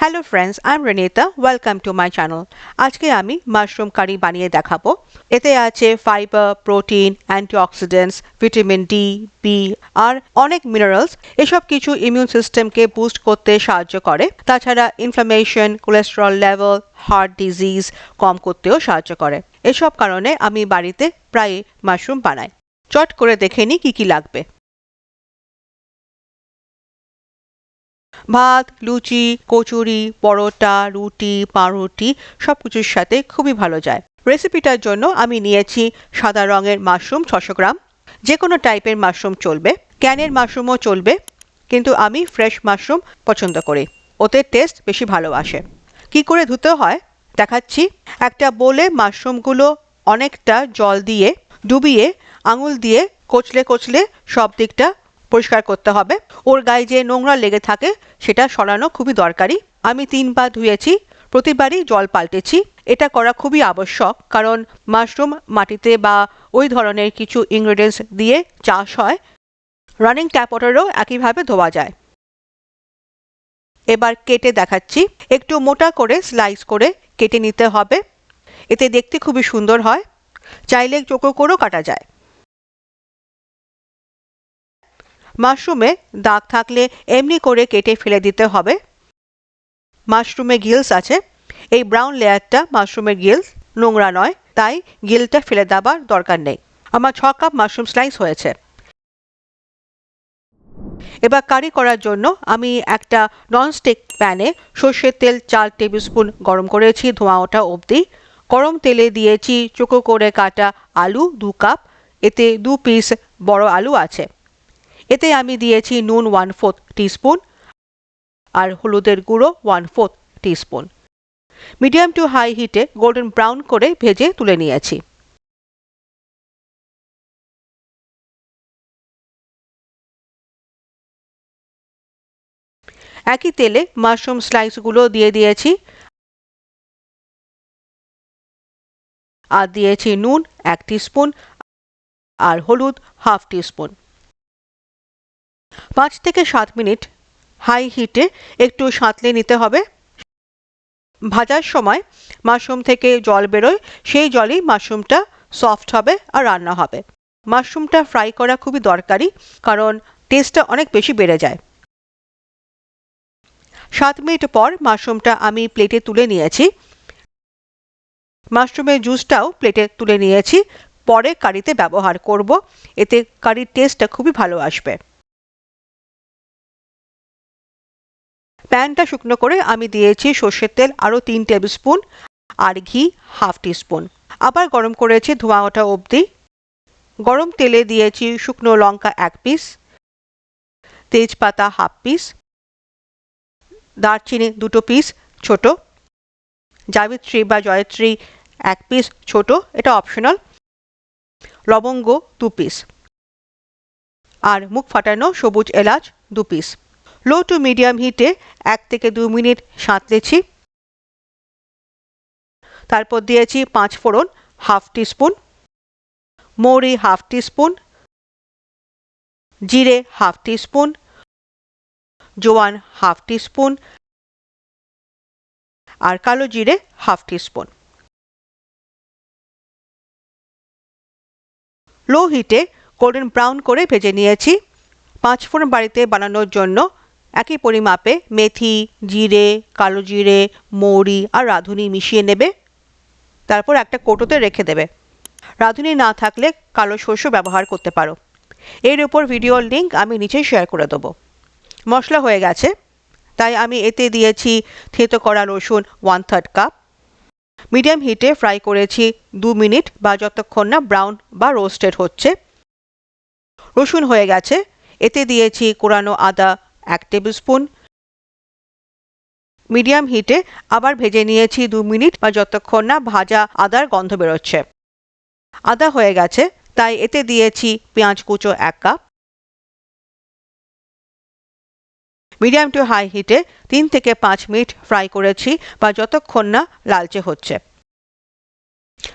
Hello friends, I'm Renita. Welcome to my channel. আজকে আমি mushroom কারি বানিয়ে দেখাবো। এতে আছে fibre, protein, antioxidants, vitamin D, B আর অনেক মিনারেলস। এসব কিছু ইমিউন সিস্টেমকে বুস্ট করতে সাহায্য করে। তাছাড়া inflammation, cholesterol level, heart disease কম করতেও সাহায্য করে। এসব কারণে আমি বাড়িতে প্রায় মাশরুম বানাই। চট করে দেখে নিই কি কি লাগবে। ভাত, লুচি, কচুরি, পরোটা, রুটি, পাউরুটি সবকিছুর সাথে খুবই ভালো যায়। রেসিপিটার জন্য আমি নিয়েছি সাদা রঙের মাশরুম 600 গ্রাম। যে কোনো টাইপের মাশরুম চলবে, ক্যানের মাশরুমও চলবে, কিন্তু আমি ফ্রেশ মাশরুম পছন্দ করি, ওতে টেস্ট বেশি ভালো আসে। কি করে ধুতে হয় দেখাচ্ছি। একটা বোলে মাশরুমগুলো অনেকটা জল দিয়ে ডুবিয়ে আঙুল দিয়ে কচলে কচলে সব দিকটা পরিষ্কার করতে হবে। ওর গায়ে যে নোংরা লেগে থাকে সেটা সরানো খুবই দরকারি। আমি 3 বার ধুয়েছি, প্রতিবারই জল পাল্টেছি। এটা করা খুবই আবশ্যক, কারণ মাশরুম মাটিতে বা ওই ধরনের কিছু ইনগ্রেডিয়েন্টস দিয়ে চাষ হয়। রানিং ট্যাপ ওয়াটারও একইভাবে ধোয়া যায়। এবার কেটে দেখাচ্ছি। একটু মোটা করে স্লাইস করে কেটে নিতে হবে, এতে দেখতে খুবই সুন্দর হয়। চাইলে চৌকো করেও কাটা যায়। মাশরুমে দাগ থাকলে এমনি করে কেটে ফেলে দিতে হবে। মাশরুমে গিলস আছে, এই ব্রাউন লেয়ারটা মাশরুমের গিলস, নোংরা নয়, তাই গিলটা ফেলে দেবার দরকার নেই। আমার 6 কাপ মাশরুম স্লাইস হয়েছে। এবার কারি করার জন্য আমি একটা ননস্টিক প্যানে সর্ষের তেল 4 টেবিল স্পুন গরম করেছি ধোঁয়া ওঠা অবধি। গরম তেলে দিয়েছি চৌকো করে কাটা আলু 2 কাপ, এতে 2 পিস বড় আলু আছে। এতে আমি দিয়েছি নুন 1/4 টিস্পুন আর হলুদের গুঁড়ো 1/4 টিস্পুন। মিডিয়াম টু হাই হিটে গোল্ডেন ব্রাউন করে ভেজে তুলে নিয়েছি। একই তেলে মাশরুম স্লাইসগুলো দিয়ে দিয়েছি আর দিয়েছি নুন 1 টিস্পুন আর হলুদ 1/2 টিস্পুন। 5 থেকে 7 মিনিট হাই হিটে একটু সাঁতলে নিতে হবে। ভাজার সময় মাশরুম থেকে জল বেরোয়, সেই জলেই মাশরুমটা সফট হবে আর রান্না হবে। মাশরুমটা ফ্রাই করা খুবই দরকারি, কারণ টেস্টটা অনেক বেশি বেড়ে যায়। 7 মিনিট পর মাশরুমটা আমি প্লেটে তুলে নিয়েছি। মাশরুমের জুসটাও প্লেটে তুলে নিয়েছি, পরে কারিতে ব্যবহার করব, এতে কারির টেস্টটা খুবই ভালো আসবে। প্যানটা শুকনো করে আমি দিয়েছি সর্ষের তেল আরও 3 টেবিল স্পুন আর ঘি 1/2 টিস্পুন। আবার গরম করেছি ধোঁয়া ওঠা অবধি। গরম তেলে দিয়েছি শুকনো লঙ্কা 1 পিস, তেজপাতা 1/2 পিস, দারচিনি 2 পিস ছোট, জাবিত্রী বা জয়ত্রী 1 পিস ছোট, এটা অপশনাল, লবঙ্গ 2 পিস আর মুখ ফাটানো সবুজ এলাচ 2 পিস। লো টু মিডিয়াম হিটে 1 থেকে 2 মিনিট সাঁতলেছি। তারপর দিয়েছি 5 ফোড়ন 1/2 টিস্পুন, মৌরি 1/2 টিস্পুন, জিরে 1/2 টিস্পুন, জোয়ান 1/2 টিস্পুন আর কালো জিরে 1/2 টিস্পুন। লো হিটে গোল্ডেন ব্রাউন করে ভেজে নিয়েছি। 5 ফোড়ন বাড়িতে বানানোর জন্য একই পরিমাপে মেথি, জিরে, কালো জিরে, মৌরি আর রাঁধুনি মিশিয়ে নেবে। তারপর একটা কৌটোতে রেখে দেবে। রাঁধুনি না থাকলে কালো সর্ষ ব্যবহার করতে পারো। এর উপর ভিডিওর লিঙ্ক আমি নিচে শেয়ার করে দেবো। মশলা হয়ে গেছে, তাই আমি এতে দিয়েছি থেঁতো করা রসুন 1/3 কাপ। মিডিয়াম হিটে ফ্রাই করেছি 2 মিনিট বা যতক্ষণ না ব্রাউন বা রোস্টেড হচ্ছে। রসুন হয়ে গেছে, এতে দিয়েছি কোরানো আদা 1 টেবিল স্পুন। মিডিয়াম হিটে আবার ভেজে নিয়েছি 2 মিনিট বা যতক্ষণ না ভাজা আদার গন্ধ বেরোচ্ছে। আদা হয়ে গেছে, তাই এতে দিয়েছি পেঁয়াজ কুচো 1 কাপ। মিডিয়াম টু হাই হিটে 3 থেকে 5 মিনিট ফ্রাই করেছি বা যতক্ষণ না লালচে হচ্ছে।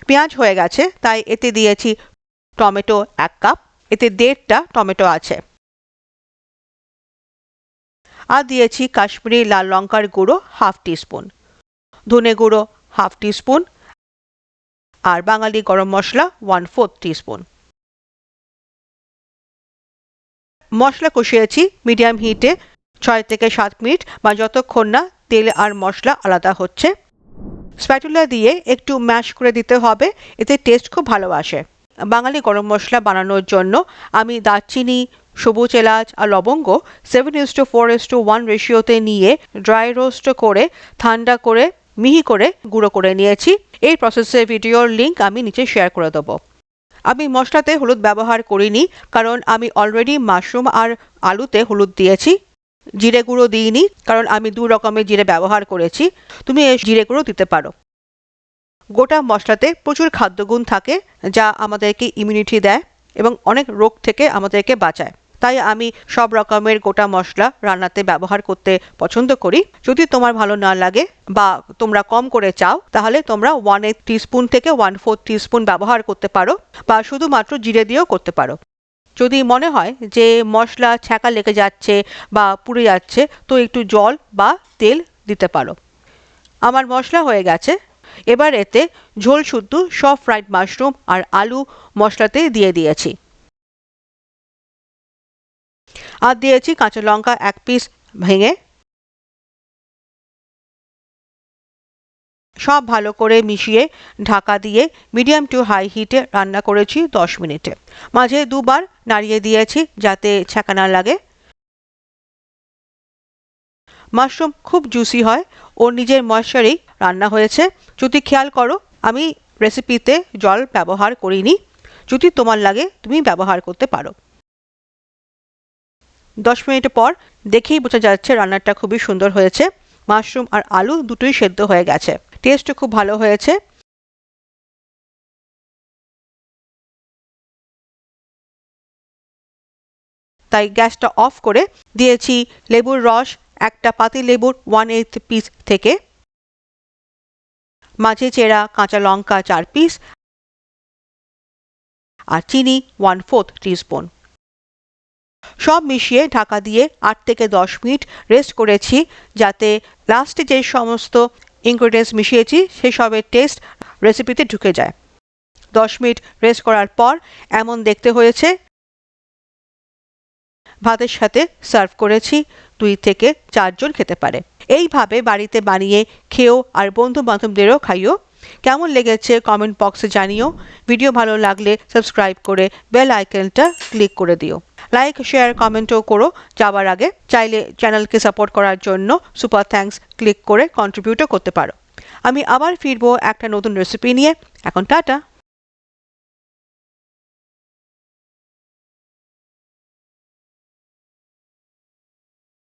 পেঁয়াজ হয়ে গেছে, তাই এতে দিয়েছি টমেটো 1 কাপ, এতে 1.5টা টমেটো আছে। আর দিয়েছি কাশ্মীরি লাল লঙ্কার গুঁড়ো 1/2 টিস্পুন, ধনে গুঁড়ো 1/2 টিস্পুন আর বাঙালি গরম মশলা 1/4 টিস্পুন। মশলা কষিয়েছি মিডিয়াম হিটে 6 থেকে 7 মিনিট বা যতক্ষণ না তেল আর মশলা আলাদা হচ্ছে। স্প্যাটুলা দিয়ে একটু ম্যাশ করে দিতে হবে, এতে টেস্ট খুব ভালো আসে। বাঙালি গরম মশলা বানানোর জন্য আমি দারচিনি, সবুজ এলাচ আর লবঙ্গ 7:4:1 রেশিওতে নিয়ে ড্রাই রোস্ট করে ঠান্ডা করে মিহি করে গুঁড়ো করে নিয়েছি। এই প্রসেসের ভিডিওর লিঙ্ক আমি নিচে শেয়ার করে দেবো। আমি মশলাতে হলুদ ব্যবহার করিনি, কারণ আমি অলরেডি মাশরুম আর আলুতে হলুদ দিয়েছি। জিরে গুঁড়ো দিইনি, কারণ আমি 2 রকমের জিরে ব্যবহার করেছি। তুমি এই জিরে গুঁড়ো দিতে পারো। গোটা মশলাতে প্রচুর খাদ্যগুণ থাকে, যা আমাদেরকে ইমিউনিটি দেয় এবং অনেক রোগ থেকে আমাদেরকে বাঁচায়। তাই আমি সব রকমের গোটা মশলা রান্নাতে ব্যবহার করতে পছন্দ করি। যদি তোমার ভালো না লাগে বা তোমরা কম করে চাও, তাহলে তোমরা 1/8 টিস্পুন থেকে 1/4 টিস্পুন ব্যবহার করতে পারো বা শুধুমাত্র জিরে দিয়েও করতে পারো। যদি মনে হয় যে মশলা ছ্যাঁকা লেগে যাচ্ছে বা পুড়ে যাচ্ছে, তো একটু জল বা তেল দিতে পারো। আমার মশলা হয়ে গেছে। এবার এতে ঝোল শুদ্ধ সব ফ্রাইড মাশরুম আর আলু মশলাতে দিয়ে দিয়েছি। আর দিয়েছি কাঁচা লঙ্কা 1 পিস ভেঙে। সব ভালো করে মিশিয়ে ঢাকা দিয়ে মিডিয়াম টু হাই হিটে রান্না করেছি 10 মিনিটে। মাঝে 2 বার নাড়িয়ে দিয়েছি যাতে ছ্যাঁকা না লাগে। মাশরুম খুব জুসি হয়, ওর নিজের ময়েশ্চারেই রান্না হয়েছে। যদি খেয়াল করো, আমি রেসিপিতে জল ব্যবহার করিনি। যদি তোমার লাগে তুমি ব্যবহার করতে পারো। 10 মিনিট পর দেখেই বোঝা যাচ্ছে রান্নাটা খুবই সুন্দর হয়েছে। মাশরুম আর আলু দুটোই সেদ্ধ হয়ে গেছে। টেস্টও খুব ভালো হয়েছে। তাই গ্যাসটা অফ করে দিয়েছি লেবুর রস, একটা পাতি লেবুর 1/8 পিস থেকে, মাঝে চেরা কাঁচা লঙ্কা 4 পিস আর চিনি 1/4 টিস্পুন। সব মিশিয়ে ঢাকা দিয়ে 8 থেকে 10 মিনিট রেস্ট করেছি, যাতে লাস্টে যে সমস্ত ইনগ্রেডিয়েন্টস মিশিয়েছি সেসবের টেস্ট রেসিপিতে ঢুকে যায়। 10 মিনিট রেস্ট করার পর এমন দেখতে হয়েছে। ভাতের সাথে সার্ভ করেছি। 2 থেকে 4 জন খেতে পারে। এইভাবে বাড়িতে বানিয়ে খেও আর বন্ধু বান্ধবদেরও খাইও। কেমন লেগেছে কমেন্ট বক্সে জানিও। ভিডিও ভালো লাগলে সাবস্ক্রাইব করে বেল আইকনটা ক্লিক করে দিও। লাইক, শেয়ার, কমেন্টও করো যাবার আগে। চাইলে চ্যানেলকে সাপোর্ট করার জন্য সুপার থ্যাঙ্কস ক্লিক করে কন্ট্রিবিউটও করতে পারো। আমি আবার ফিরবো একটা নতুন রেসিপি নিয়ে। এখন টাটা।